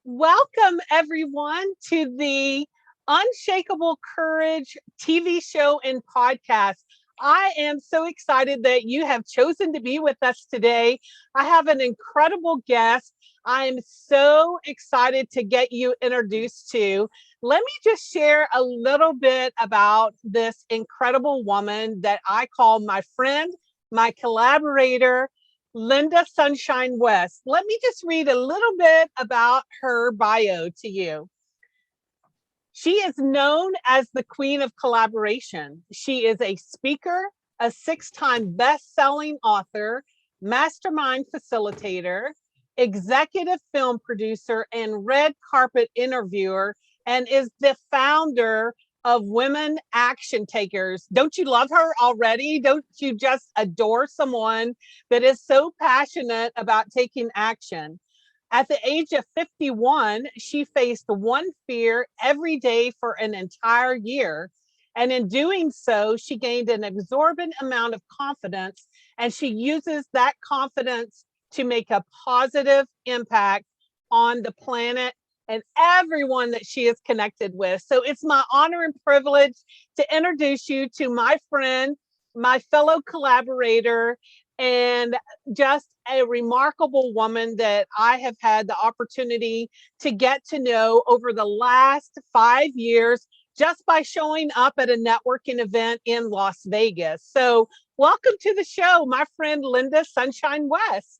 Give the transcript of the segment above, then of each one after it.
Welcome, everyone, to the Unshakable Courage TV show and podcast. I am so excited that you have chosen to be with us today. I have an incredible guest. I am so excited to get you introduced to. Let me just share a little bit about this incredible woman that I call my friend, my collaborator, Linda Sunshine West. Let me just read a little bit about her bio to you. She is known as the Queen of Collaboration. She is a speaker, a six-time best-selling author, mastermind facilitator, executive film producer, and red carpet interviewer, and is the founder of Women Action Takers. Don't you love her already? Don't you just adore someone that is so passionate about taking action? At the age of 51, she faced one fear every day for an entire year. And in doing so, she gained an exorbitant amount of confidence, and she uses that confidence to make a positive impact on the planet and everyone that she is connected with. So it's my honor and privilege to introduce you to my friend, my fellow collaborator, and just a remarkable woman that I have had the opportunity to get to know over the last 5 years just by showing up at a networking event in Las Vegas. So, welcome to the show, my friend Linda Sunshine West.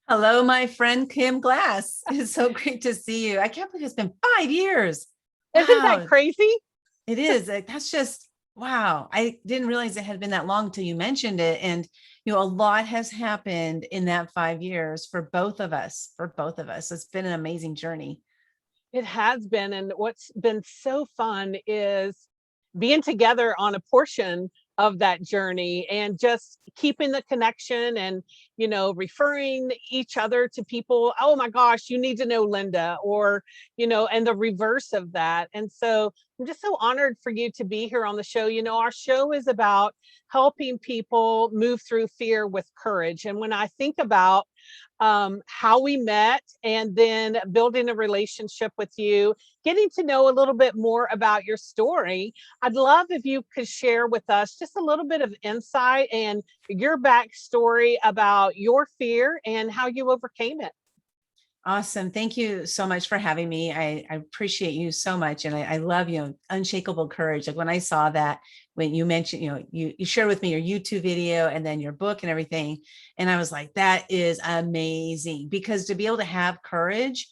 Hello, my friend Kim Glass. It's so great to see you. I can't believe it's been 5 years. Isn't that Wow, crazy? it is. That's just wow. I didn't realize it had been that long until you mentioned it. And a lot has happened in that 5 years for both of us. It's been an amazing journey. It has been. And what's been so fun is being together on a portion of that journey and just keeping the connection and, referring each other to people. Oh my gosh, you need to know Linda, or, and the reverse of that. And so I'm just so honored for you to be here on the show. Our show is about helping people move through fear with courage. And when I think about how we met and then building a relationship with you, getting to know a little bit more about your story, I'd love if you could share with us just a little bit of insight and your backstory about your fear and how you overcame it. Awesome. Thank you so much for having me. I appreciate you so much. And I love, Unshakable Courage. Like when I saw that, when you mentioned, you shared with me your YouTube video and then your book and everything. And I was like, that is amazing, because to be able to have courage,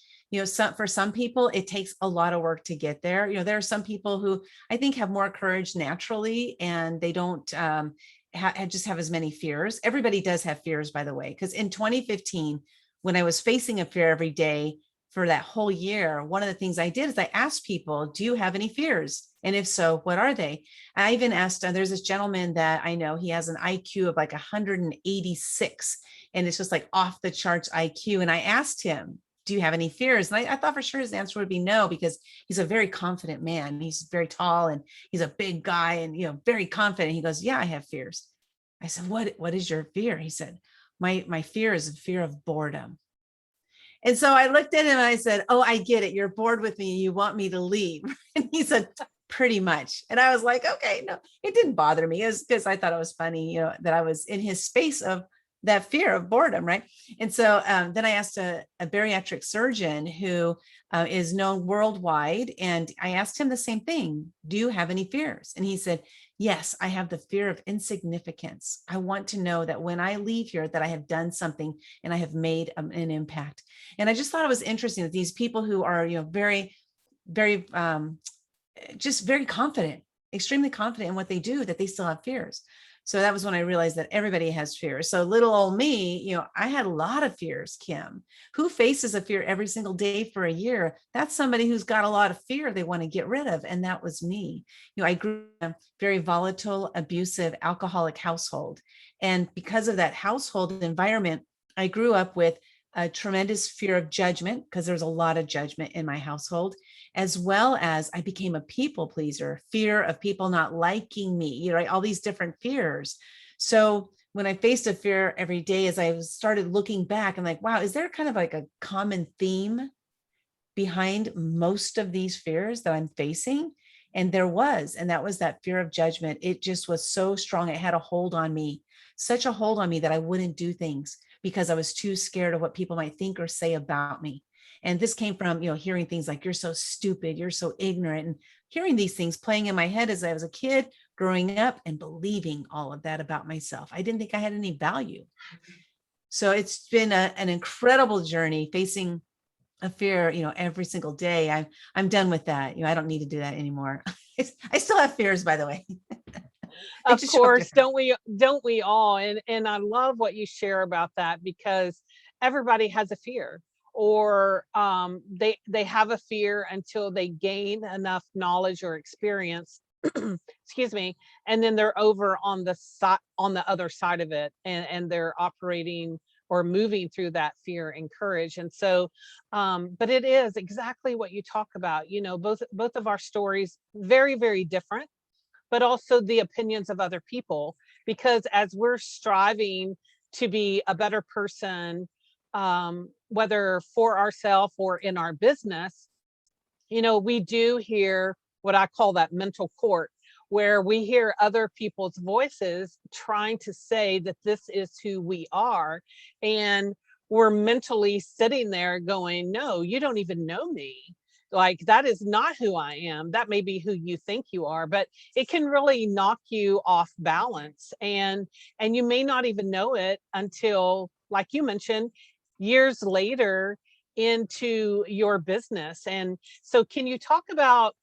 for some people, it takes a lot of work to get there. There are some people who I think have more courage naturally, and they don't just have as many fears. Everybody does have fears, by the way, because in 2015, when I was facing a fear every day for that whole year, one of the things I did is I asked people, do you have any fears? And if so, what are they? I even asked, there's this gentleman that I know, he has an IQ of like 186, and it's just like off the charts IQ. And I asked him, do you have any fears? And I thought for sure his answer would be no, because he's a very confident man. He's very tall and he's a big guy and, very confident. He goes, yeah, I have fears. I said, what is your fear? He said, my fear is a fear of boredom. And so I looked at him and I said, oh, I get it. You're bored with me. You want me to leave. And he said, pretty much. And I was like, okay, no, it didn't bother me. It was because I thought it was funny, that I was in his space of that fear of boredom. Right. And so then I asked a bariatric surgeon who is known worldwide. And I asked him the same thing. Do you have any fears? And he said, yes, I have the fear of insignificance. I want to know that when I leave here, that I have done something and I have made an impact. And I just thought it was interesting that these people who are, very, very, just very confident, extremely confident in what they do, that they still have fears. So that was when I realized that everybody has fears. So little old me, I had a lot of fears, Kim. Who faces a fear every single day for a year? That's somebody who's got a lot of fear they want to get rid of. And that was me. I grew up in a very volatile, abusive, alcoholic household. And because of that household environment, I grew up with a tremendous fear of judgment, because there was a lot of judgment in my household, as well as I became a people pleaser, fear of people not liking me, all these different fears. So when I faced a fear every day, as I started looking back, I'm like, wow, is there kind of like a common theme behind most of these fears that I'm facing. And that was that fear of judgment. It just was so strong. It had a hold on me, such a hold on me that I wouldn't do things because I was too scared of what people might think or say about me. And this came from, hearing things like, you're so stupid, you're so ignorant, and hearing these things playing in my head as I was a kid growing up and believing all of that about myself. I didn't think I had any value. So it's been an incredible journey facing a fear, every single day. I'm done with that. I don't need to do that anymore. I still have fears, by the way. They Of just show up course, different. don't we all? And I love what you share about that, because everybody has a fear, or they have a fear until they gain enough knowledge or experience, excuse me, and then they're over on the other side of it, and they're operating or moving through that fear and courage. And so but it is exactly what you talk about. Both of our stories, very, very different, but also the opinions of other people. Because as we're striving to be a better person, whether for ourselves or in our business, we do hear what I call that mental court, where we hear other people's voices trying to say that this is who we are. And we're mentally sitting there going, no, you don't even know me. Like, that is not who I am. That may be who you think you are, but it can really knock you off balance. And you may not even know it until, like you mentioned, years later into your business. And so can you talk about,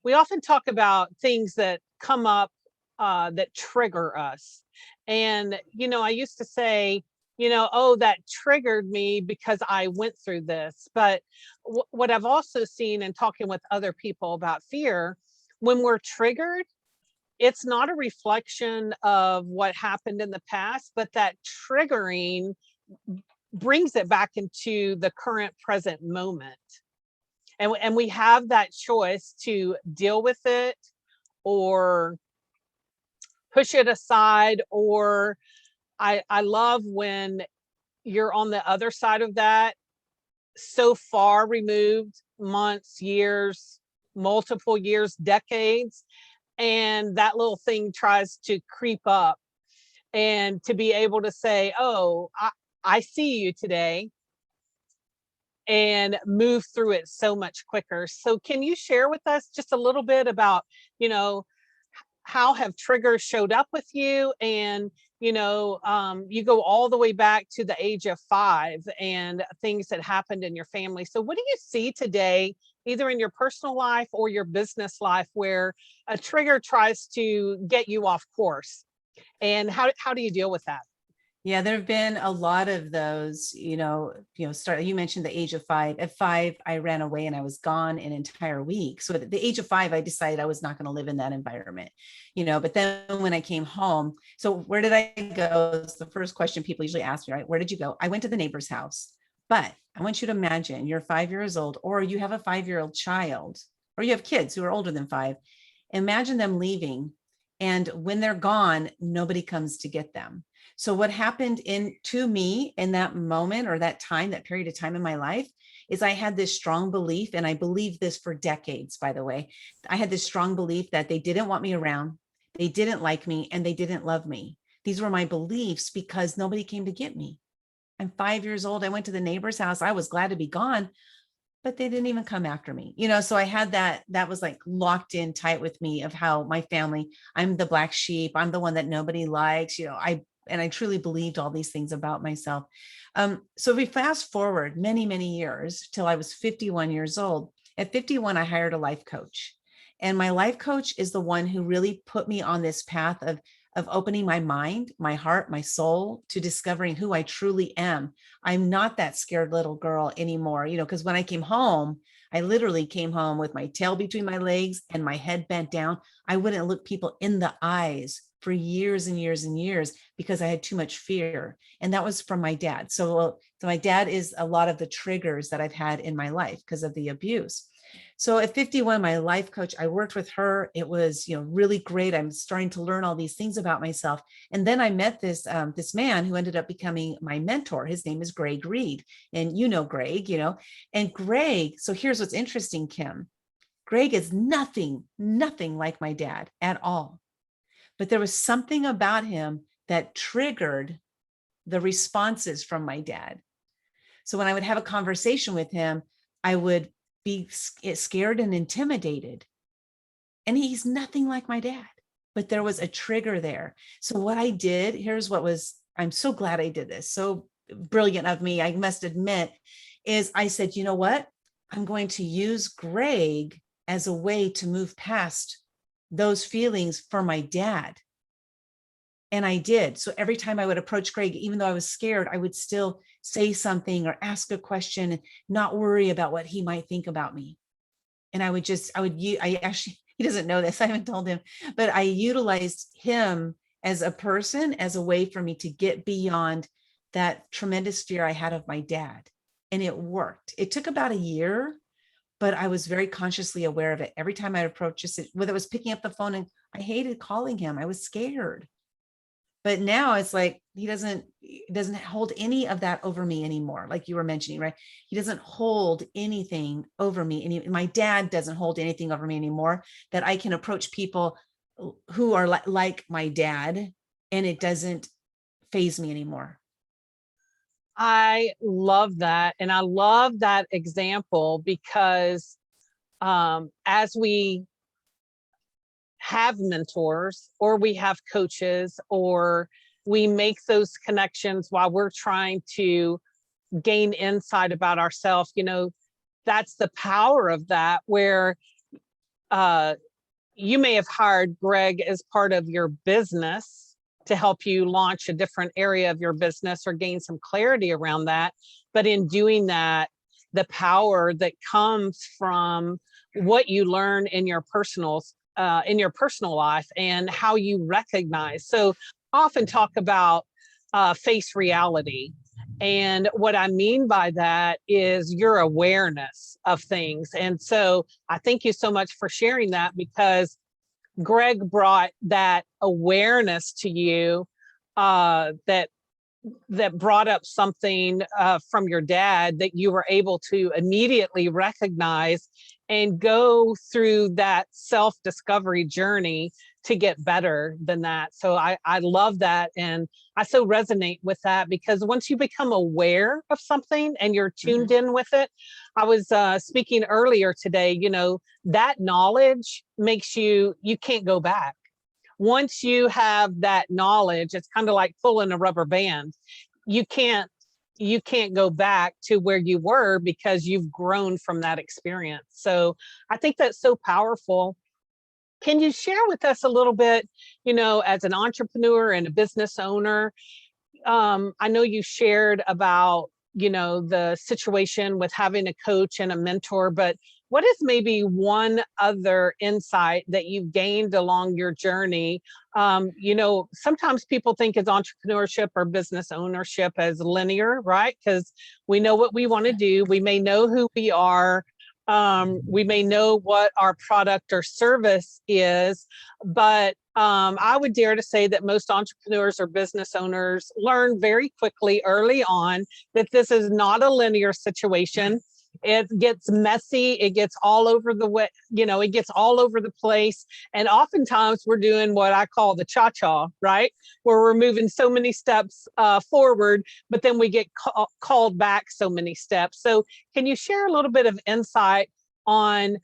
we often talk about things that come up that trigger us. And, I used to say, oh, that triggered me because I went through this. But what I've also seen in talking with other people about fear, when we're triggered, it's not a reflection of what happened in the past, but that triggering brings it back into the current present moment. And we have that choice to deal with it, or push it aside. Or I love when you're on the other side of that, so far removed, months, years, multiple years, decades, and that little thing tries to creep up, and to be able to say, oh, I see you today, and move through it so much quicker. So can you share with us just a little bit about, you know, how have triggers showed up with you? And, you go all the way back to the age of 5 and things that happened in your family. So what do you see today, either in your personal life or your business life, where a trigger tries to get you off course? And how do you deal with that? Yeah, there have been a lot of those, you mentioned the age of 5. At 5, I ran away and I was gone an entire week. So at the age of 5, I decided I was not going to live in that environment, but then when I came home, so where did I go? It's the first question people usually ask me, right? Where did you go? I went to the neighbor's house. But I want you to imagine you're 5 years old, or you have a 5-year-old child, or you have kids who are older than 5. Imagine them leaving. And when they're gone, nobody comes to get them. So what happened to me in that moment, or that time, that period of time in my life, is I had this strong belief, and I believed this for decades, by the way. I had this strong belief that they didn't want me around, they didn't like me, and they didn't love me. These were my beliefs because nobody came to get me. I'm 5 years old. I went to the neighbor's house. I was glad to be gone, but they didn't even come after me. So I had that was like locked in tight with me, of how my family, I'm the black sheep. I'm the one that nobody likes. I truly believed all these things about myself. So if we fast forward many, many years till I was 51 years old. At 51, I hired a life coach. And my life coach is the one who really put me on this path of opening my mind, my heart, my soul to discovering who I truly am. I'm not that scared little girl anymore, because when I came home, I literally came home with my tail between my legs and my head bent down. I wouldn't look people in the eyes for years and years and years because I had too much fear. And that was from my dad. So my dad is a lot of the triggers that I've had in my life because of the abuse. So at 51, my life coach, I worked with her. It was, really great. I'm starting to learn all these things about myself. And then I met this man who ended up becoming my mentor. His name is Greg Reed. And Greg, and Greg. So here's what's interesting, Kim. Greg is nothing like my dad at all. But there was something about him that triggered the responses from my dad. So when I would have a conversation with him, I would be scared and intimidated. And he's nothing like my dad, but there was a trigger there. So what I did, I'm so glad I did this. So brilliant of me, I must admit, is I said, you know what? I'm going to use Greg as a way to move past those feelings for my dad. And I did. So every time I would approach Greg, even though I was scared, I would still say something or ask a question and not worry about what he might think about me. And I actually, he doesn't know this, I haven't told him, but I utilized him as a person, as a way for me to get beyond that tremendous fear I had of my dad. And it worked. It took about a year, but I was very consciously aware of it. Every time I approached, whether it was picking up the phone, and I hated calling him, I was scared. But now it's like, he doesn't hold any of that over me anymore. Like you were mentioning, right? He doesn't hold anything over me. My dad doesn't hold anything over me anymore, that I can approach people who are like my dad, and it doesn't faze me anymore. I love that. And I love that example because as we have mentors or we have coaches or we make those connections while we're trying to gain insight about ourselves, that's the power of that, where you may have hired Greg as part of your business to help you launch a different area of your business or gain some clarity around that. But in doing that, the power that comes from what you learn in your personal life and how you recognize. So I often talk about face reality. And what I mean by that is your awareness of things. And so I thank you so much for sharing that, because Greg brought that awareness to you that brought up something from your dad that you were able to immediately recognize and go through that self-discovery journey to get better than that. So I love that. And I so resonate with that, because once you become aware of something and you're tuned in with it, I was speaking earlier today, that knowledge makes you can't go back. Once you have that knowledge, it's kind of like pulling a rubber band. You can't go back to where you were, because you've grown from that experience. So I think that's so powerful. Can you share with us a little bit, as an entrepreneur and a business owner? I know you shared about, the situation with having a coach and a mentor, but what is maybe one other insight that you've gained along your journey? Sometimes people think as entrepreneurship or business ownership as linear, right? Because we know what we want to do. We may know who we are. We may know what our product or service is, but I would dare to say that most entrepreneurs or business owners learn very quickly early on that this is not a linear situation. It gets messy. It gets all over the way, it gets all over the place. And oftentimes we're doing what I call the cha-cha, right? Where we're moving so many steps forward, but then we get called back so many steps. So can you share a little bit of insight on,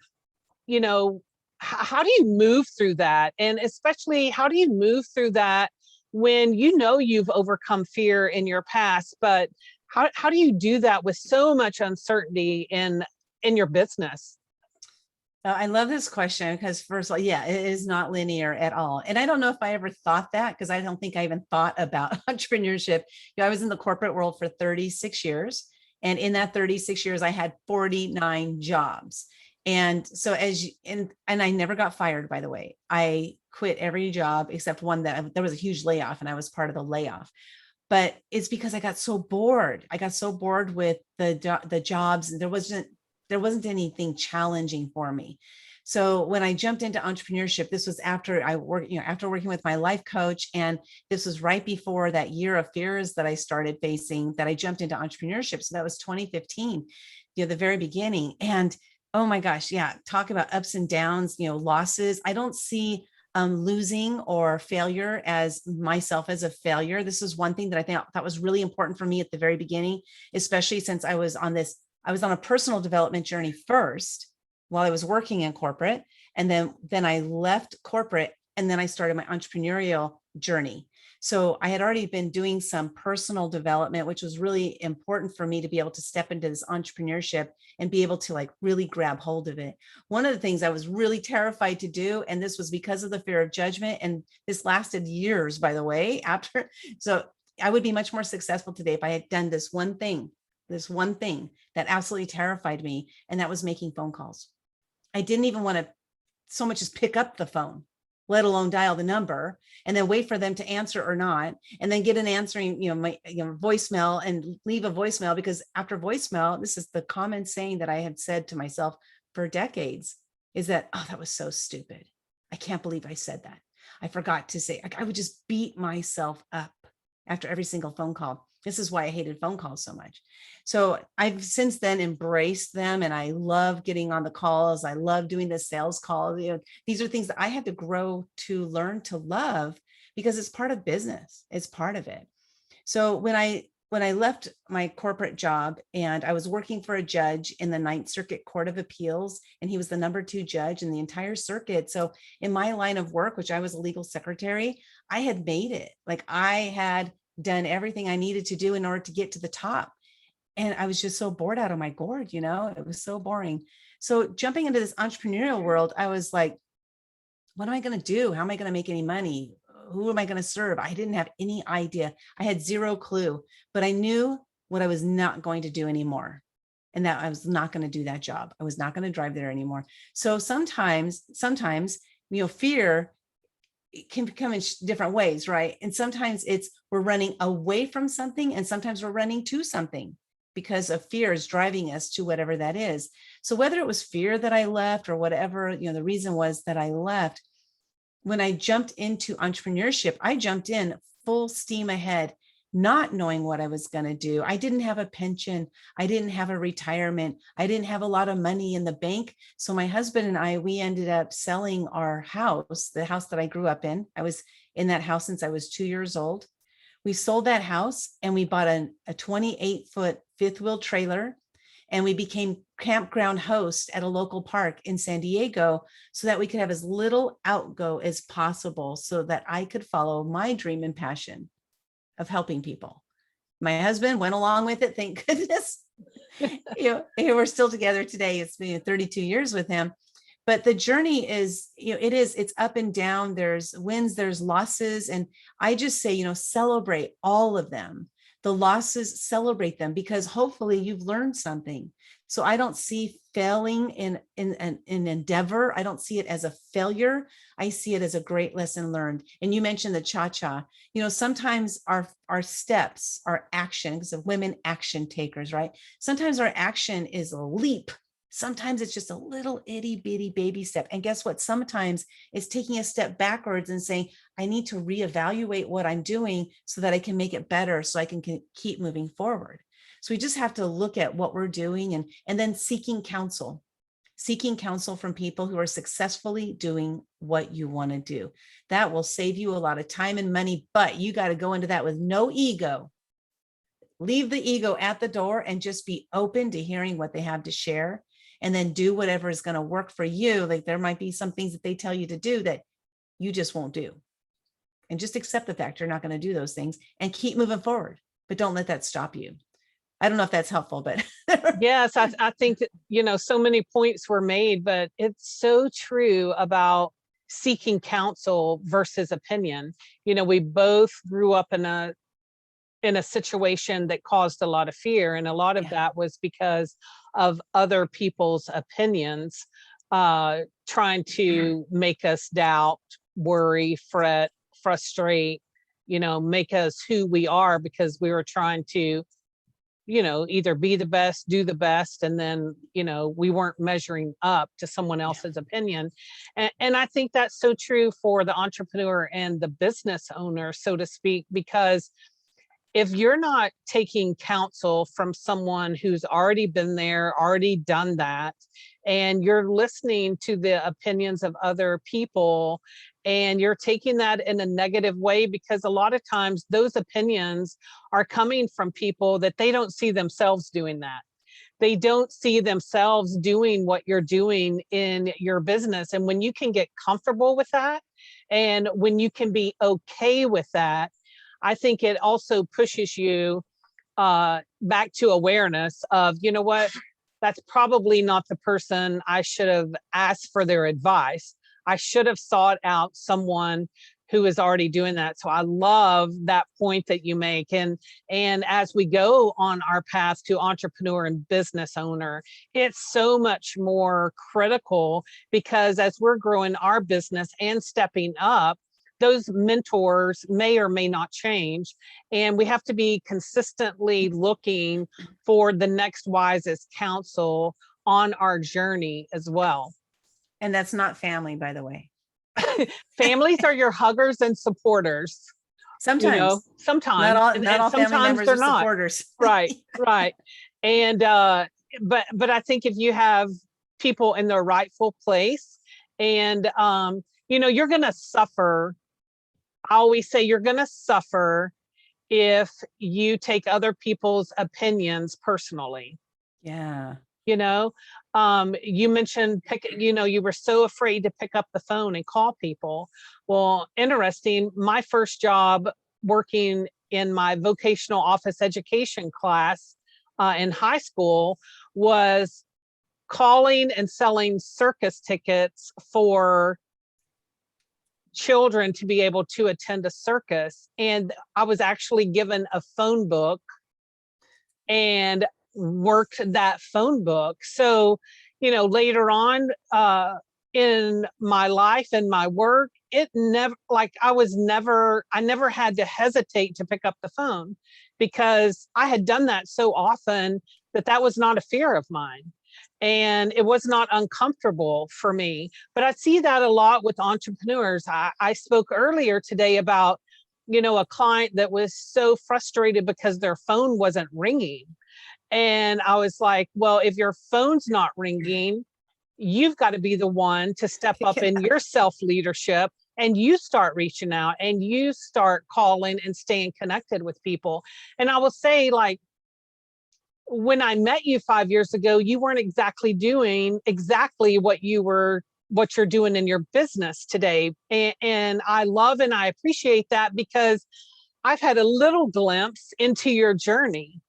how do you move through that? And especially, how do you move through that when you've overcome fear in your past, but how do you do that with so much uncertainty in your business? I love this question, because first of all, yeah, it is not linear at all. And I don't know if I ever thought that, because I don't think I even thought about entrepreneurship. I was in the corporate world for 36 years. And in that 36 years, I had 49 jobs. And so and I never got fired, by the way. I quit every job except one there was a huge layoff, and I was part of the layoff. But it's because I got so bored. I got so bored with the jobs. There wasn't there wasn't anything challenging for me. So when I jumped into entrepreneurship, this was after I worked, after working with my life coach. And this was right before that year of fears that I started facing, that I jumped into entrepreneurship. So that was 2015, the very beginning. And oh my gosh, yeah, talk about ups and downs, losses. I don't see losing or failure as myself as a failure. This is one thing that I thought was really important for me at the very beginning, especially since I was on a personal development journey first while I was working in corporate. And then I left corporate and then I started my entrepreneurial journey. So I had already been doing some personal development, which was really important for me to be able to step into this entrepreneurship and be able to like really grab hold of it. One of the things I was really terrified to do, and this was because of the fear of judgment, and this lasted years, by the way, after. So I would be much more successful today if I had done this one thing that absolutely terrified me. And that was making phone calls. I didn't even want to so much as pick up the phone, let alone dial the number and then wait for them to answer or not, and then get an answering, voicemail and leave a voicemail, because after voicemail, this is the common saying that I had said to myself for decades, is that, oh, that was so stupid. I can't believe I said that. I forgot to say. I would just beat myself up after every single phone call. This is why I hated phone calls so much. So I've since then embraced them, and I love getting on the calls. I love doing the sales calls. These are things that I had to grow to learn to love, because it's part of business. It's part of it. So when I left my corporate job, and I was working for a judge in the Ninth Circuit Court of Appeals, and he was the #2 judge in the entire circuit. So in my line of work, which I was a legal secretary, I had made it. Like I had done everything I needed to do in order to get to the top. And I was just so bored out of my gourd, it was so boring. So jumping into this entrepreneurial world, I was like, what am I going to do? How am I going to make any money? Who am I going to serve? I didn't have any idea. I had zero clue, but I knew what I was not going to do anymore. And that I was not going to do that job. I was not going to drive there anymore. So sometimes, fear, it can come in different ways, right? And sometimes it's we're running away from something, and sometimes we're running to something, because of fear is driving us to whatever that is. So whether it was fear that I left or whatever, the reason was that I left, when I jumped into entrepreneurship, I jumped in full steam ahead, not knowing what I was going to do. I didn't have a pension. I didn't have a retirement. I didn't have a lot of money in the bank. So my husband and I, we ended up selling our house, the house that I grew up in. I was in that house since I was 2 years old. We sold that house and we bought a 28-foot fifth wheel trailer, and we became campground host at a local park in San Diego, so that we could have as little outgo as possible, so that I could follow my dream and passion of helping people. My husband went along with it, thank goodness. We're still together today. It's been 32 years with him. But the journey is, it's up and down. There's wins, there's losses. And I just say, celebrate all of them. The losses, celebrate them, because hopefully you've learned something. So I don't see failing in an endeavor. I don't see it as a failure. I see it as a great lesson learned. And you mentioned the cha-cha. Sometimes our steps, our action, because of women action takers, right? Sometimes our action is a leap. Sometimes it's just a little itty bitty baby step. And guess what? Sometimes it's taking a step backwards and saying, I need to reevaluate what I'm doing so that I can make it better, so I can keep moving forward. So we just have to look at what we're doing, and then seeking counsel from people who are successfully doing what you want to do. That will save you a lot of time and money, but you got to go into that with no ego. Leave the ego at the door and just be open to hearing what they have to share, and then do whatever is going to work for you. Like there might be some things that they tell you to do that you just won't do. And just accept the fact you're not going to do those things and keep moving forward, but don't let that stop you. I don't know if that's helpful, but yes, I think that, so many points were made, but it's so true about seeking counsel versus opinion. We both grew up in a situation that caused a lot of fear, and a lot of that was because of other people's opinions, trying to make us doubt, worry, fret, frustrate, make us who we are, because we were trying to either be the best, do the best, and then, we weren't measuring up to someone Yeah. else's opinion. And I think that's so true for the entrepreneur and the business owner, so to speak, because if you're not taking counsel from someone who's already been there, already done that, and you're listening to the opinions of other people, and you're taking that in a negative way, because a lot of times those opinions are coming from people that they don't see themselves doing that. They don't see themselves doing what you're doing in your business. And when you can get comfortable with that, and when you can be okay with that, I think it also pushes you back to awareness of, you know what, that's probably not the person I should have asked for their advice. I should have sought out someone who is already doing that. So I love that point that you make. And as we go on our path to entrepreneur and business owner, it's so much more critical, because as we're growing our business and stepping up, those mentors may or may not change. And we have to be consistently looking for the next wisest counsel on our journey as well. And that's not family, by the way. Families are your huggers and supporters. Sometimes. Sometimes. Not all family sometimes members they're are not. supporters. Right, right. And but I think if you have people in their rightful place, and you're gonna suffer. I always say you're gonna suffer if you take other people's opinions personally. Yeah. You mentioned you were so afraid to pick up the phone and call people. Well, interesting, my first job working in my vocational office education class in high school was calling and selling circus tickets for children to be able to attend a circus. And I was actually given a phone book and worked that phone book. So, later on in my life and my work, it never, like I never had to hesitate to pick up the phone, because I had done that so often that was not a fear of mine. And it was not uncomfortable for me. But I see that a lot with entrepreneurs. I spoke earlier today about, a client that was so frustrated because their phone wasn't ringing. And I was like, well, if your phone's not ringing, you've got to be the one to step up in your self-leadership, and you start reaching out and you start calling and staying connected with people. And I will say, like, when I met you 5 years ago, you weren't exactly doing exactly what you're doing in your business today. And I love and I appreciate that, because I've had a little glimpse into your journey.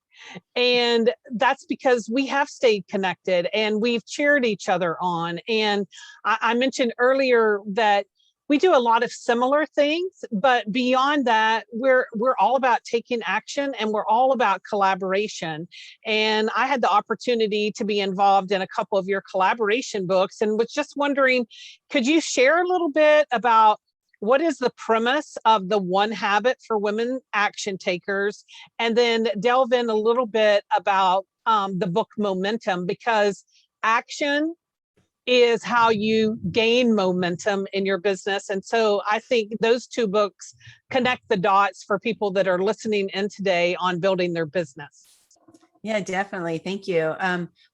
And that's because we have stayed connected and we've cheered each other on. And I mentioned earlier that we do a lot of similar things, but beyond that, we're all about taking action, and we're all about collaboration. And I had the opportunity to be involved in a couple of your collaboration books, and was just wondering, could you share a little bit about what is the premise of the One Habit for Women Action Takers, and then delve in a little bit about the book Momentum, because action is how you gain momentum in your business. And so I think those two books connect the dots for people that are listening in today on building their business. Yeah, definitely. Thank you.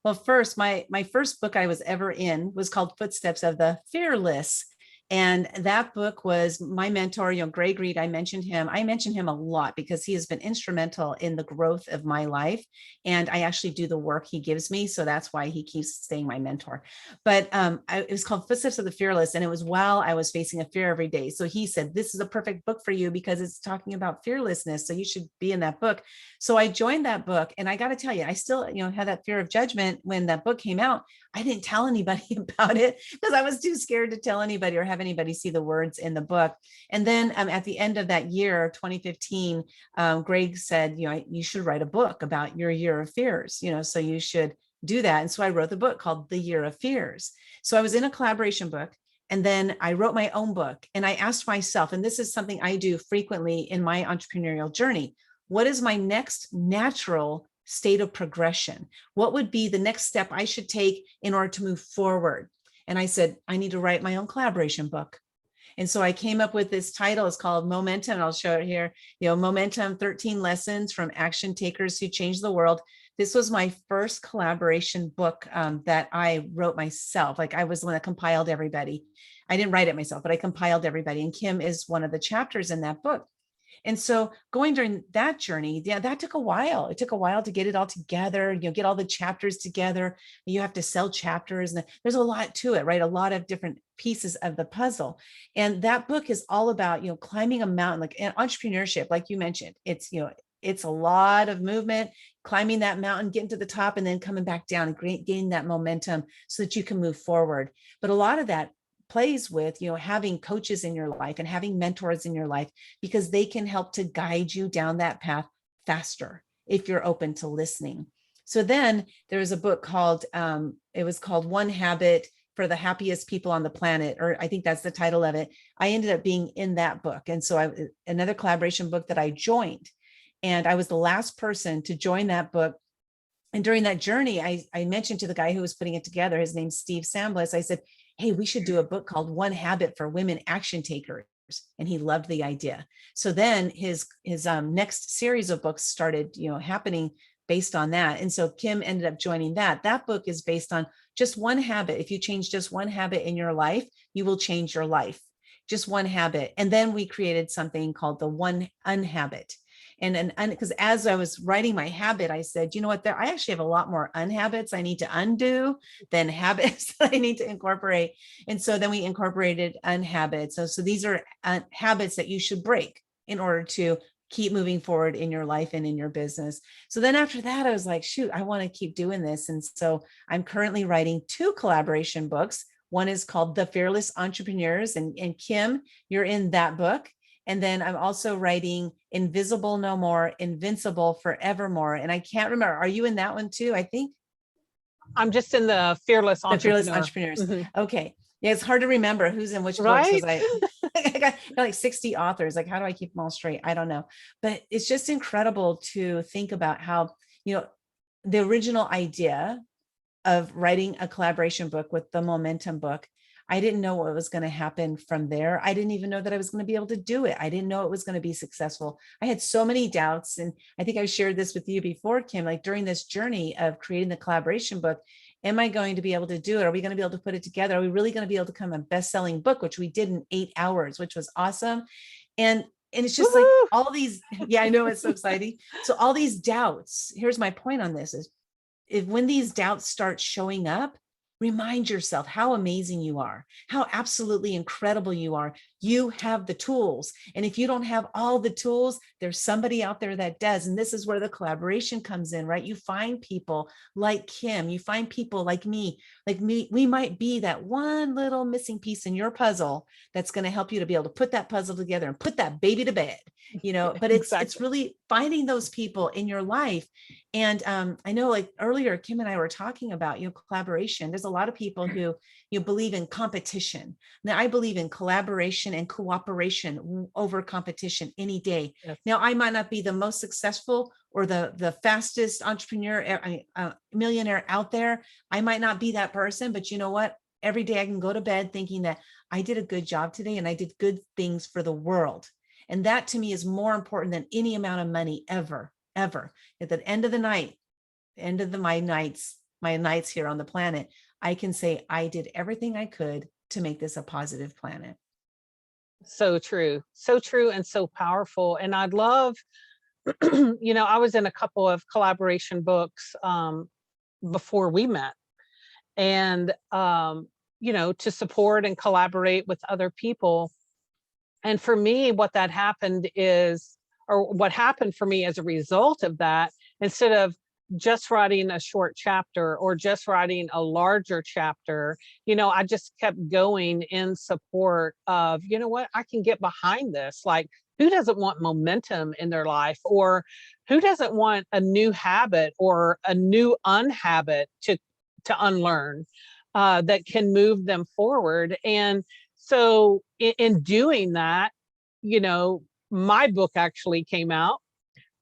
Well, first, my first book I was ever in was called Footsteps of the Fearless. And that book was my mentor, Greg Reed. I mentioned him a lot because he has been instrumental in the growth of my life. And I actually do the work he gives me. So that's why he keeps staying my mentor. But it was called Footsteps of the Fearless. And it was while I was facing a fear every day. So he said, this is a perfect book for you because it's talking about fearlessness. So you should be in that book. So I joined that book. And I got to tell you, I still, had that fear of judgment when that book came out. I didn't tell anybody about it because I was too scared to tell anybody or have anybody see the words in the book. And then at the end of that year, 2015, Greg said, you should write a book about your year of fears, so you should do that. And so I wrote the book called The Year of Fears. So I was in a collaboration book. And then I wrote my own book, and I asked myself, and this is something I do frequently in my entrepreneurial journey, what is my next natural state of progression. What would be the next step I should take in order to move forward? And I said, I need to write my own collaboration book. And so I came up with this title. It's called Momentum. I'll show it here. Momentum, 13 Lessons from Action Takers Who Change the World. This was my first collaboration book that I wrote myself. Like, I was the one that compiled everybody. I didn't write it myself, but I compiled everybody. And Kim is one of the chapters in that book. And so going during that journey, yeah, that took a while. It took a while to get it all together, get all the chapters together. You have to sell chapters, and there's a lot to it, right? A lot of different pieces of the puzzle. And that book is all about, climbing a mountain, like entrepreneurship, like you mentioned. It's a lot of movement, climbing that mountain, getting to the top, and then coming back down and gaining that momentum so that you can move forward. But a lot of that plays with, having coaches in your life and having mentors in your life, because they can help to guide you down that path faster if you're open to listening. So then there was a book called, it was called One Habit for the Happiest People on the Planet, or I think that's the title of it. I ended up being in that book. And so another collaboration book that I joined, and I was the last person to join that book. And during that journey, I mentioned to the guy who was putting it together, his name's Steve Sambliss, I said, hey, we should do a book called One Habit for Women Action Takers. And he loved the idea. So then his next series of books started, happening based on that. And so Kim ended up joining that. That book is based on just one habit. If you change just one habit in your life, you will change your life. Just one habit. And then we created something called the One Unhabit. And because as I was writing my habit, I said, you know what, I actually have a lot more unhabits I need to undo than habits that I need to incorporate. And so then we incorporated unhabits. So these are habits that you should break in order to keep moving forward in your life and in your business. So then after that, I was like, shoot, I want to keep doing this. And so I'm currently writing 2 collaboration books. One is called The Fearless Entrepreneurs. And Kim, you're in that book. And then I'm also writing Invisible No More, Invincible Forevermore. And I can't remember, are you in that one too? I think I'm just in the Fearless Entrepreneur. The Fearless Entrepreneurs. Mm-hmm. Okay. Yeah, it's hard to remember who's in which right? books. I got like 60 authors. Like, how do I keep them all straight? I don't know. But it's just incredible to think about how, the original idea of writing a collaboration book with the Momentum book, I didn't know what was going to happen from there. I didn't even know that I was going to be able to do it. I didn't know it was going to be successful. I had so many doubts. And I think I shared this with you before, Kim, like during this journey of creating the collaboration book, am I going to be able to do it? Are we going to be able to put it together? Are we really going to be able to become a best-selling book, which we did in 8 hours, which was awesome. And it's just like all these, yeah, I know, it's so exciting. So all these doubts, here's my point on this is, when these doubts start showing up, remind yourself how amazing you are, how absolutely incredible you are. You have the tools. And if you don't have all the tools, there's somebody out there that does. And this is where the collaboration comes in, right? You find people like Kim, you find people like me. We might be that one little missing piece in your puzzle that's going to help you to be able to put that puzzle together and put that baby to bed, but it's really finding those people in your life. And I know, like earlier, Kim and I were talking about, collaboration. There's a lot of people who believe in competition. Now, I believe in collaboration and cooperation over competition any day. Yes. Now, I might not be the most successful or the fastest entrepreneur, millionaire out there. I might not be that person, but you know what? Every day I can go to bed thinking that I did a good job today and I did good things for the world. And that to me is more important than any amount of money ever. At the end of the night, my nights here on the planet, I can say I did everything I could to make this a positive planet. So true and so powerful. And I'd love, I was in a couple of collaboration books before we met, and to support and collaborate with other people. And for me, what happened for me as a result of that, instead of just writing a short chapter or just writing a larger chapter, I just kept going in support of, what, I can get behind this. Like, who doesn't want momentum in their life, or who doesn't want a new habit or a new unhabit to unlearn that can move them forward? And so in doing that, my book actually came out.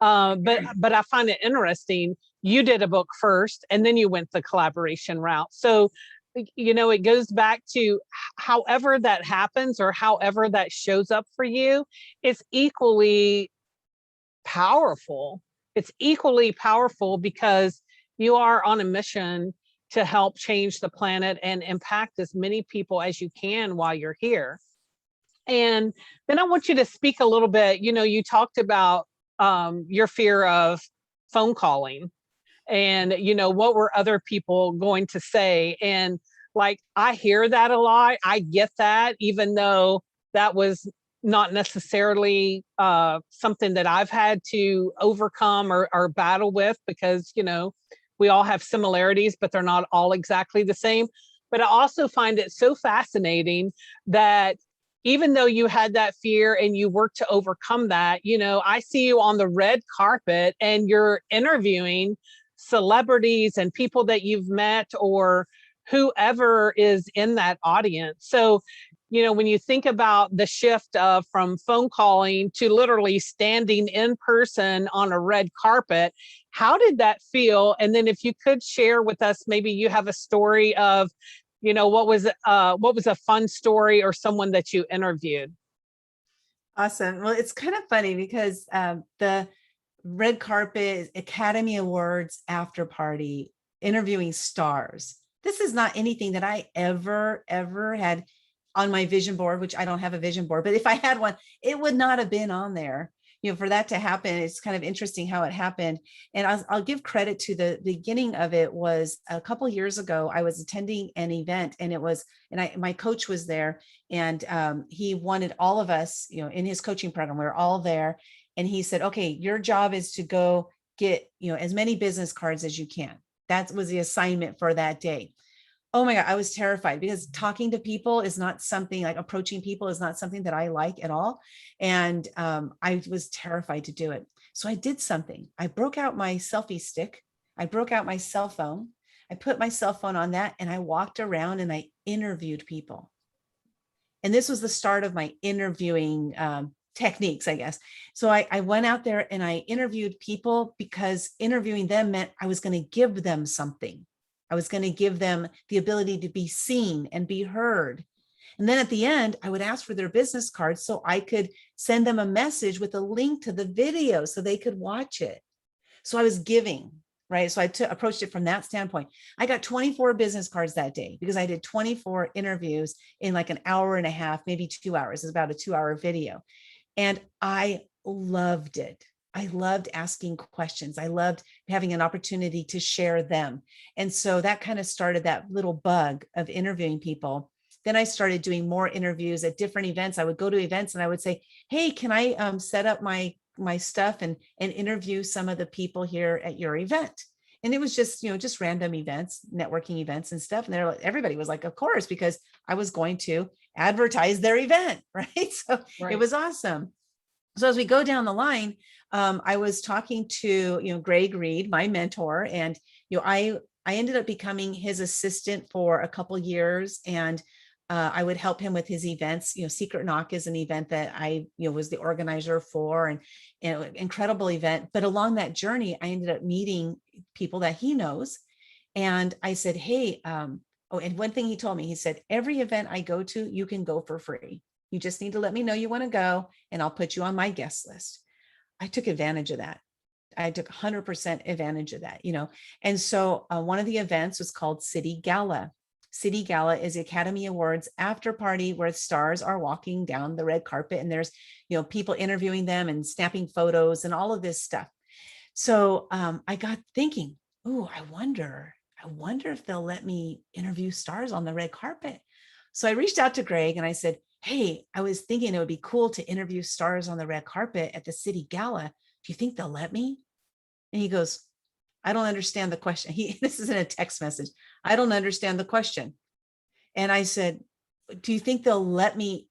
But I find it interesting. You did a book first, and then you went the collaboration route. So, it goes back to however that happens or however that shows up for you, it's equally powerful. It's equally powerful because you are on a mission to help change the planet and impact as many people as you can while you're here. And then I want you to speak a little bit. You talked about your fear of phone calling and, what were other people going to say? And like, I hear that a lot. I get that, even though that was not necessarily something that I've had to overcome or battle with, because, we all have similarities, but they're not all exactly the same. But I also find it so fascinating that even though you had that fear and you worked to overcome that, I see you on the red carpet and you're interviewing celebrities and people that you've met or whoever is in that audience. So, when you think about the shift from phone calling to literally standing in person on a red carpet, how did that feel? And then if you could share with us, maybe you have a story of, what was a fun story or someone that you interviewed. Awesome. Well, it's kind of funny because the red carpet Academy Awards after party, interviewing stars. This is not anything that I ever had on my vision board, which I don't have a vision board, but if I had one, it would not have been on there. For that to happen, it's kind of interesting how it happened. And I'll give credit to the beginning of it. Was a couple of years ago, I was attending an event, and my coach was there, and he wanted all of us, in his coaching program, we were all there. And he said, okay, your job is to go get, as many business cards as you can. That was the assignment for that day. Oh my God, I was terrified because talking to people is not something, like approaching people is not something that I like at all. And I was terrified to do it. So I did something. I broke out my selfie stick. I broke out my cell phone. I put my cell phone on that, and I walked around and I interviewed people. And this was the start of my interviewing techniques, I guess. So I went out there and I interviewed people because interviewing them meant I was going to give them something. I was going to give them the ability to be seen and be heard. And then at the end, I would ask for their business cards so I could send them a message with a link to the video so they could watch it. So I was giving, right? So I approached it from that standpoint. I got 24 business cards that day because I did 24 interviews in like an hour and a half, maybe 2 hours. It's about a 2-hour video. And I loved it. I loved asking questions. I loved having an opportunity to share them. And so that kind of started that little bug of interviewing people. Then I started doing more interviews at different events. I would go to events and I would say, hey, can I set up my stuff and interview some of the people here at your event? And it was just random events, networking events and stuff. And everybody was like, of course, because I was going to advertise their event, right? So It was awesome. So as we go down the line, I was talking to, Greg Reed, my mentor, and, I ended up becoming his assistant for a couple years, and I would help him with his events. Secret Knock is an event that I, was the organizer for, and incredible event. But along that journey, I ended up meeting people that he knows. And I said, hey, and one thing he told me, he said, every event I go to, you can go for free. You just need to let me know you want to go, and I'll put you on my guest list. I took advantage of that. I took 100% advantage of that, And so one of the events was called City Gala. City Gala is the Academy Awards after party where stars are walking down the red carpet, and there's, people interviewing them and snapping photos and all of this stuff. So I got thinking, oh, I wonder if they'll let me interview stars on the red carpet. So I reached out to Greg and I said, hey, I was thinking it would be cool to interview stars on the red carpet at the City Gala. Do you think they'll let me? And he goes, I don't understand the question. This is in a text message. I don't understand the question. And I said, do you think they'll let me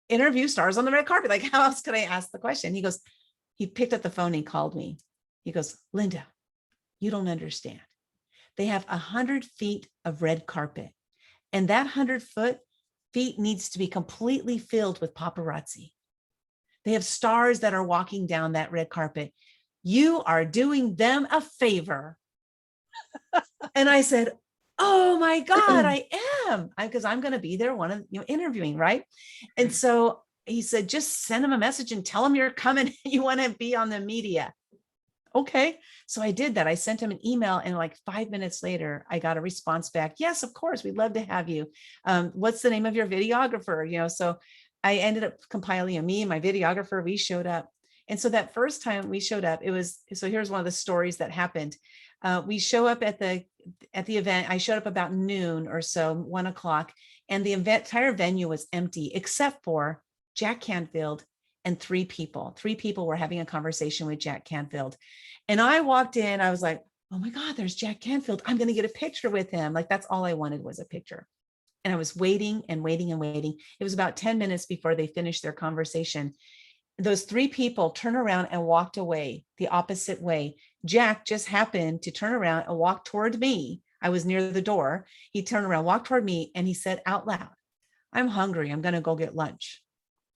interview stars on the red carpet? Like, how else could I ask the question? He picked up the phone and he called me. He goes, Linda, you don't understand. They have 100 feet of red carpet, and that 100 feet needs to be completely filled with paparazzi. They have stars that are walking down that red carpet. You are doing them a favor. And I said, oh my God, I am. Because I'm going to be there, interviewing, right? And so he said, just send him a message and tell him you're coming. You want to be on the media. Okay. So I did that. I sent him an email, and like 5 minutes later, I got a response back. Yes, of course. We'd love to have you. What's the name of your videographer? So I ended up compiling me and my videographer, we showed up. And so that first time we showed up, so here's one of the stories that happened. We show up at the event. I showed up about noon or so, 1 o'clock, and the entire venue was empty except for Jack Canfield and 3 people. 3 people were having a conversation with Jack Canfield. And I walked in, I was like, oh my God, there's Jack Canfield. I'm going to get a picture with him. Like, that's all I wanted was a picture. And I was waiting and waiting and waiting. It was about 10 minutes before they finished their conversation. Those 3 people turned around and walked away the opposite way. Jack just happened to turn around and walk toward me. I was near the door. He turned around, walked toward me, and he said out loud, I'm hungry. I'm going to go get lunch.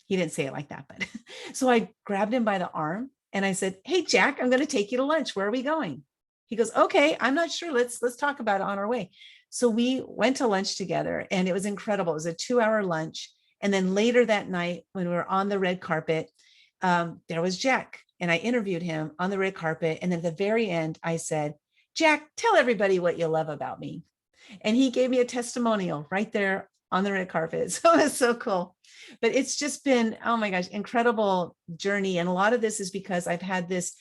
He didn't say it like that, but so I grabbed him by the arm and I said, hey, Jack, I'm going to take you to lunch. Where are we going? He goes, okay, I'm not sure. Let's talk about it on our way. So we went to lunch together, and it was incredible. It was a 2-hour lunch. And then later that night, when we were on the red carpet, there was Jack, and I interviewed him on the red carpet. And then at the very end, I said, Jack, tell everybody what you love about me. And he gave me a testimonial right there on the red carpet. So it was so cool. But it's just been, oh my gosh, incredible journey. And a lot of this is because I've had this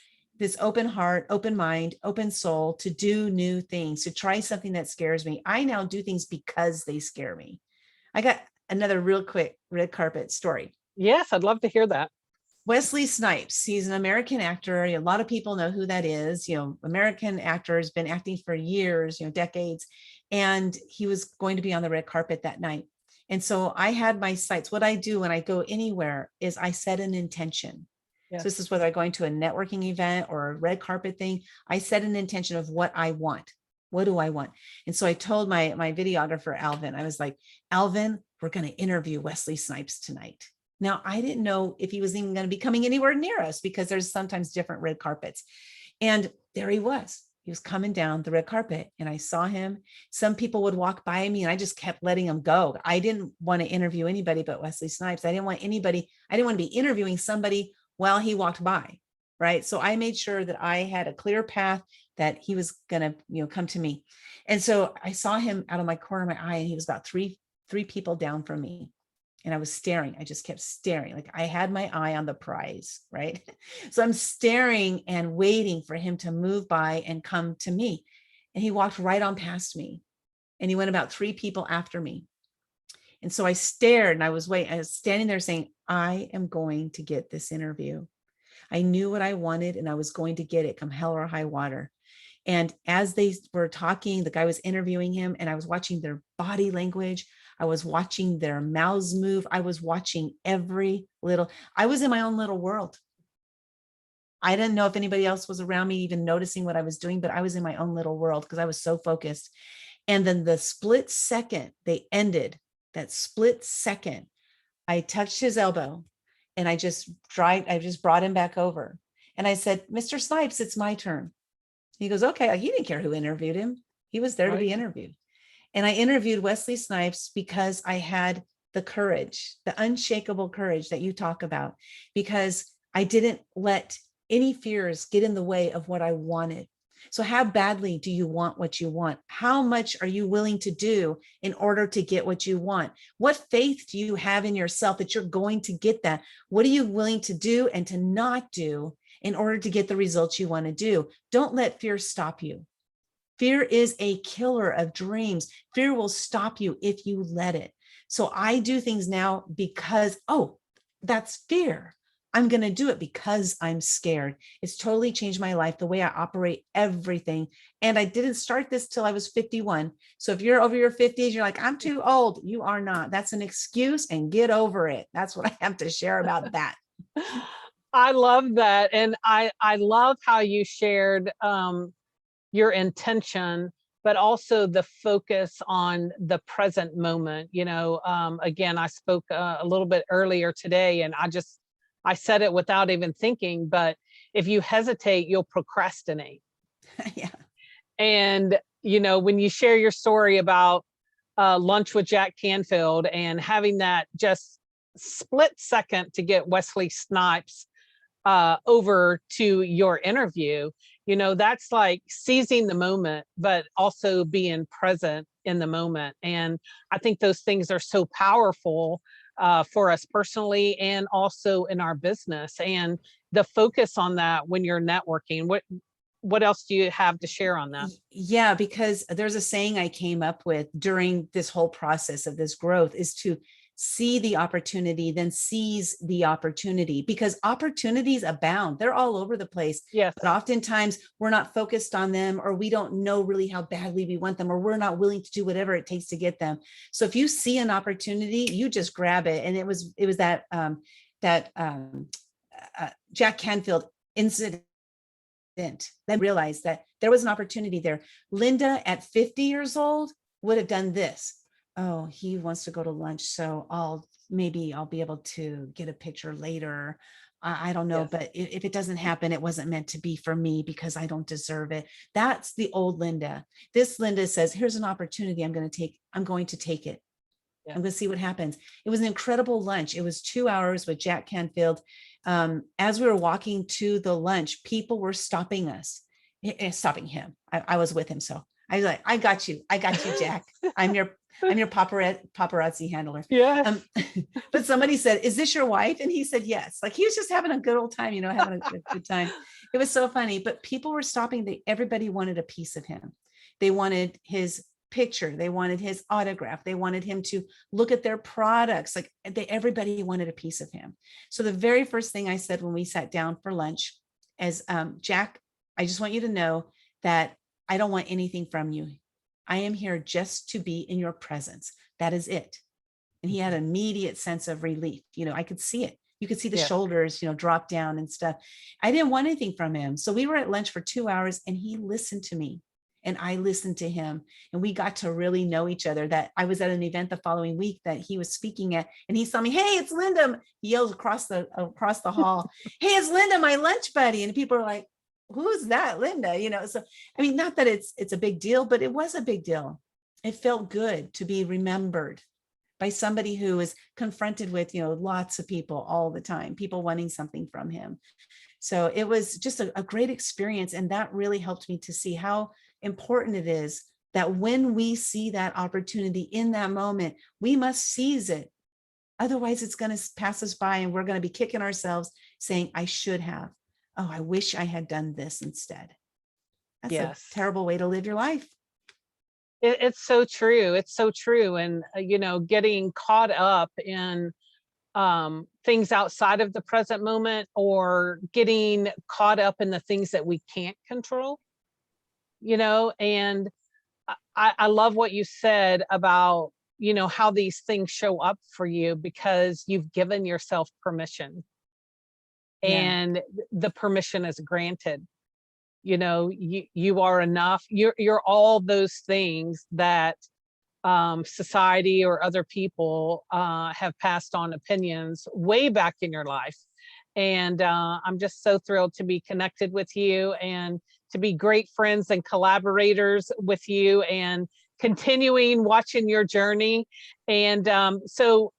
open heart, open mind, open soul to do new things, to try something that scares me. I now do things because they scare me. I got another real quick red carpet story. Yes, I'd love to hear that. Wesley Snipes, he's an American actor. A lot of people know who that is. American actor, has been acting for years, decades. And he was going to be on the red carpet that night. And so I had my sights. What I do when I go anywhere is I set an intention. Yes. So this is whether I'm going to a networking event or a red carpet thing. I set an intention of what I want. What do I want? And so I told my videographer, Alvin, I was like, Alvin, we're going to interview Wesley Snipes tonight. Now, I didn't know if he was even going to be coming anywhere near us, because there's sometimes different red carpets. And there he was. He was coming down the red carpet, and I saw him. Some people would walk by me, and I just kept letting him go. I didn't want to interview anybody but Wesley Snipes. I didn't want to be interviewing somebody while he walked by, right? So I made sure that I had a clear path, that he was going to, come to me. And so I saw him out of my corner of my eye, and he was about three people down from me. And I was staring. I just kept staring. Like, I had my eye on the prize, right? So I'm staring and waiting for him to move by and come to me. And he walked right on past me, and he went about 3 people after me. And so I stared, and I was standing there saying, I am going to get this interview. I knew what I wanted, and I was going to get it come hell or high water. And as they were talking, the guy was interviewing him, and I was watching their body language. I was watching their mouths move. I was watching I was in my own little world. I didn't know if anybody else was around me even noticing what I was doing, but I was in my own little world because I was so focused. And then the split second they ended, that split second, I touched his elbow, and I just brought him back over. And I said, Mr. Snipes, it's my turn. He goes, okay. He didn't care who interviewed him. He was there to be interviewed. And I interviewed Wesley Snipes because I had the courage, the unshakable courage that you talk about, because I didn't let any fears get in the way of what I wanted. So how badly do you want what you want? How much are you willing to do in order to get what you want? What faith do you have in yourself that you're going to get that? What are you willing to do and to not do in order to get the results you want to do? Don't let fear stop you. Fear is a killer of dreams. Fear will stop you if you let it. So I do things now because, that's fear. I'm going to do it because I'm scared. It's totally changed my life, the way I operate everything. And I didn't start this till I was 51. So if you're over your 50s, you're like, I'm too old. You are not. That's an excuse, and get over it. That's what I have to share about that. I love that. And I love how you shared your intention, but also the focus on the present moment. Again, I spoke a little bit earlier today, and I said it without even thinking, but if you hesitate, you'll procrastinate. Yeah. And, when you share your story about lunch with Jack Canfield and having that just split second to get Wesley Snipes over to your interview, that's like seizing the moment, but also being present in the moment. And I think those things are so powerful for us personally and also in our business. And the focus on that when you're networking, what else do you have to share on that? Yeah, because there's a saying I came up with during this whole process of this growth is to see the opportunity, then seize the opportunity, because opportunities abound. They're all over the place. Yes. But oftentimes we're not focused on them, or we don't know really how badly we want them, or we're not willing to do whatever it takes to get them. So if you see an opportunity, you just grab it. And it was that Jack Canfield incident then realized that there was an opportunity there. Linda at 50 years old would have done this. Oh, he wants to go to lunch, so I'll be able to get a picture later. I don't know, yes. But if it doesn't happen, it wasn't meant to be for me because I don't deserve it. That's the old Linda. This Linda says, here's an opportunity I'm going to take it. Yeah. I'm going to see what happens. It was an incredible lunch. It was 2 hours with Jack Canfield. As we were walking to the lunch, people were stopping him. I was with him. So I was like, I got you, Jack. I'm your paparazzi handler. Yeah. But somebody said, is this your wife? And he said, yes. Like he was just having a good old time, having a good time. It was so funny, but people were stopping. Everybody wanted a piece of him. They wanted his picture. They wanted his autograph. They wanted him to look at their products. Like everybody wanted a piece of him. So the very first thing I said when we sat down for lunch is, Jack, I just want you to know that I don't want anything from you. I am here just to be in your presence. That is it. And he had an immediate sense of relief. I could see it. You could see the shoulders, drop down and stuff. I didn't want anything from him. So we were at lunch for 2 hours and he listened to me. And I listened to him, and we got to really know each other. That I was at an event the following week that he was speaking at, and he saw me. Hey, it's Linda. He yells across the hall. Hey, it's Linda, my lunch buddy. And people are like, who's that, Linda? So, I mean, not that it's a big deal, but it was a big deal. It felt good to be remembered by somebody who is confronted with, lots of people all the time, people wanting something from him. So it was just a great experience. And that really helped me to see how important it is that when we see that opportunity in that moment, we must seize it. Otherwise, it's going to pass us by and we're going to be kicking ourselves saying, I should have. Oh, I wish I had done this instead. That's a terrible way to live your life. It's so true. It's so true. And, getting caught up in things outside of the present moment, or getting caught up in the things that we can't control, and I love what you said about, how these things show up for you because you've given yourself permission, and the permission is granted. You are enough. You're all those things that society or other people have passed on opinions way back in your life. And I'm just so thrilled to be connected with you and to be great friends and collaborators with you, and continuing watching your journey. And so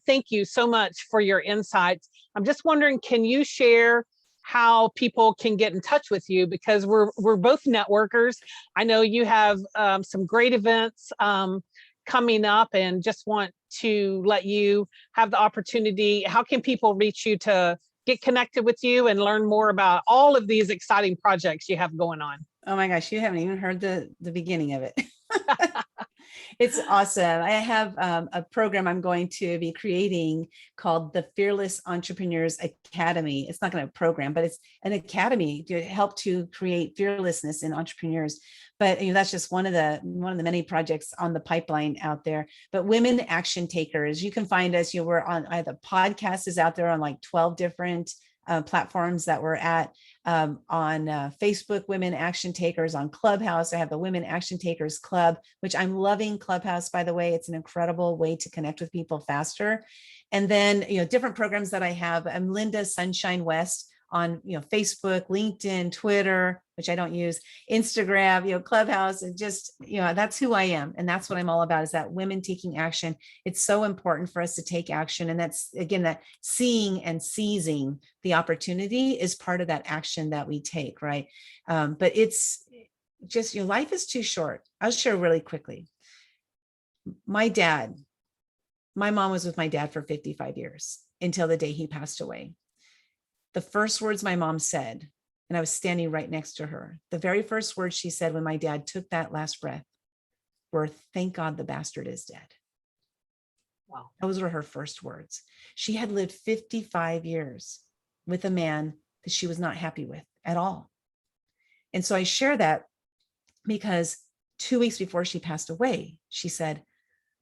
thank you so much for your insights. I'm just wondering, can you share how people can get in touch with you? Because we're both networkers. I know you have some great events coming up, and just want to let you have the opportunity. How can people reach you to get connected with you and learn more about all of these exciting projects you have going on? Oh my gosh, you haven't even heard the beginning of it. It's awesome. I have a program I'm going to be creating called the Fearless Entrepreneurs Academy. It's not going to be a program, but it's an academy to help to create fearlessness in entrepreneurs. But that's just one of the many projects on the pipeline out there. But women action takers, you can find us. We're on, the podcast is out there on like 12 different platforms that we're at, on Facebook, Women Action Takers, on Clubhouse. I have the Women Action Takers Club, which I'm loving Clubhouse, by the way. It's an incredible way to connect with people faster. And then, different programs that I have. I'm Linda Sunshine West on, Facebook, LinkedIn, Twitter, which I don't use, Instagram, Clubhouse, and just, that's who I am. And that's what I'm all about, is that women taking action. It's so important for us to take action. And that's, again, that seeing and seizing the opportunity is part of that action that we take, right? But it's just, life is too short. I'll share really quickly. My mom was with my dad for 55 years until the day he passed away. The first words my mom said, and I was standing right next to her, the very first words she said when my dad took that last breath were, "Thank God the bastard is dead." Wow. Those were her first words. She had lived 55 years with a man that she was not happy with at all. And so I share that because 2 weeks before she passed away, she said,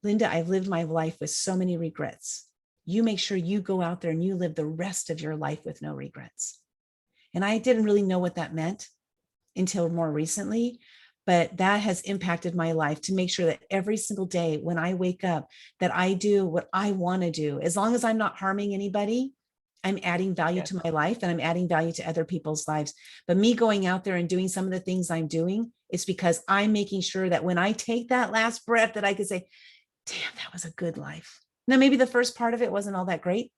"Linda, I've lived my life with so many regrets. You make sure you go out there and you live the rest of your life with no regrets." And I didn't really know what that meant until more recently, but that has impacted my life to make sure that every single day when I wake up, that I do what I want to do. As long as I'm not harming anybody, I'm adding value to my life, and I'm adding value to other people's lives. But me going out there and doing some of the things I'm doing, it's because I'm making sure that when I take that last breath, that I could say, damn, that was a good life. Now, maybe the first part of it wasn't all that great,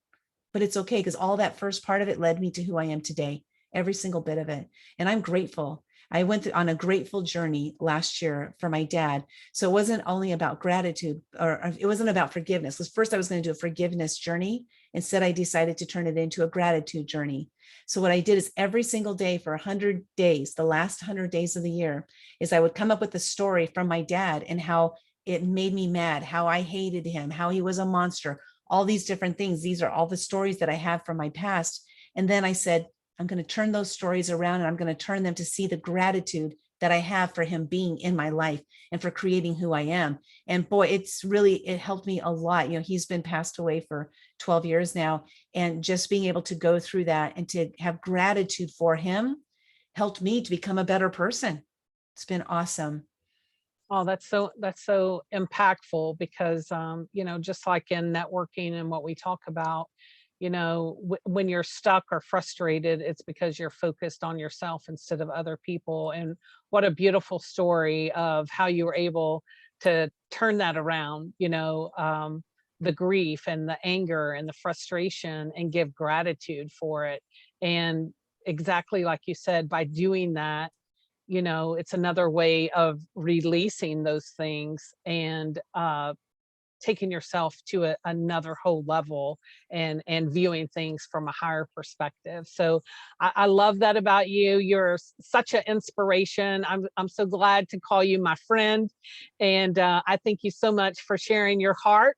but it's okay, because all that first part of it led me to who I am today, every single bit of it. And I'm grateful. I went on a grateful journey last year for my dad. So it wasn't only about gratitude, or it wasn't about forgiveness, because first I was going to do a forgiveness journey. Instead, I decided to turn it into a gratitude journey. So what I did is every single day for 100 days, the last 100 days of the year, is I would come up with a story from my dad and how it made me mad, how I hated him, how he was a monster, all these different things. These are all the stories that I have from my past. And then I said, I'm going to turn those stories around, and I'm going to turn them to see the gratitude that I have for him being in my life and for creating who I am. And boy, it helped me a lot. He's been passed away for 12 years now. And just being able to go through that and to have gratitude for him helped me to become a better person. It's been awesome. Oh, that's so impactful, because just like in networking and what we talk about, when you're stuck or frustrated, it's because you're focused on yourself instead of other people. And what a beautiful story of how you were able to turn that around, the grief and the anger and the frustration, and give gratitude for it. And exactly like you said, by doing that, it's another way of releasing those things, and taking yourself to another whole level, and viewing things from a higher perspective. So I love that about you. You're such an inspiration. I'm so glad to call you my friend. And I thank you so much for sharing your heart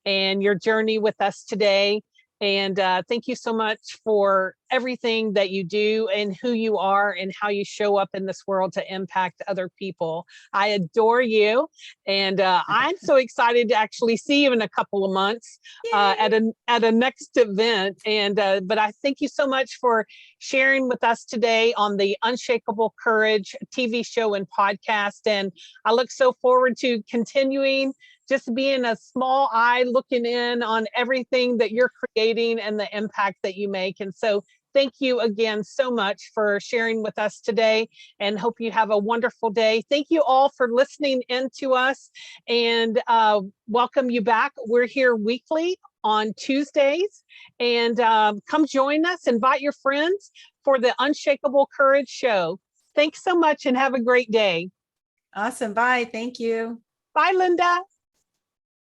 and your journey with us today. And thank you so much for everything that you do, and who you are, and how you show up in this world to impact other people. I adore you. And I'm so excited to actually see you in a couple of months at a next event. And but I thank you so much for sharing with us today on the Unshakable Courage TV show and podcast. And I look so forward to continuing just being a small eye looking in on everything that you're creating and the impact that you make. And so thank you again so much for sharing with us today, and hope you have a wonderful day. Thank you all for listening in to us, and welcome you back. We're here weekly on Tuesdays, and come join us, invite your friends for the Unshakable Courage Show. Thanks so much, and have a great day. Awesome. Bye. Thank you. Bye, Linda.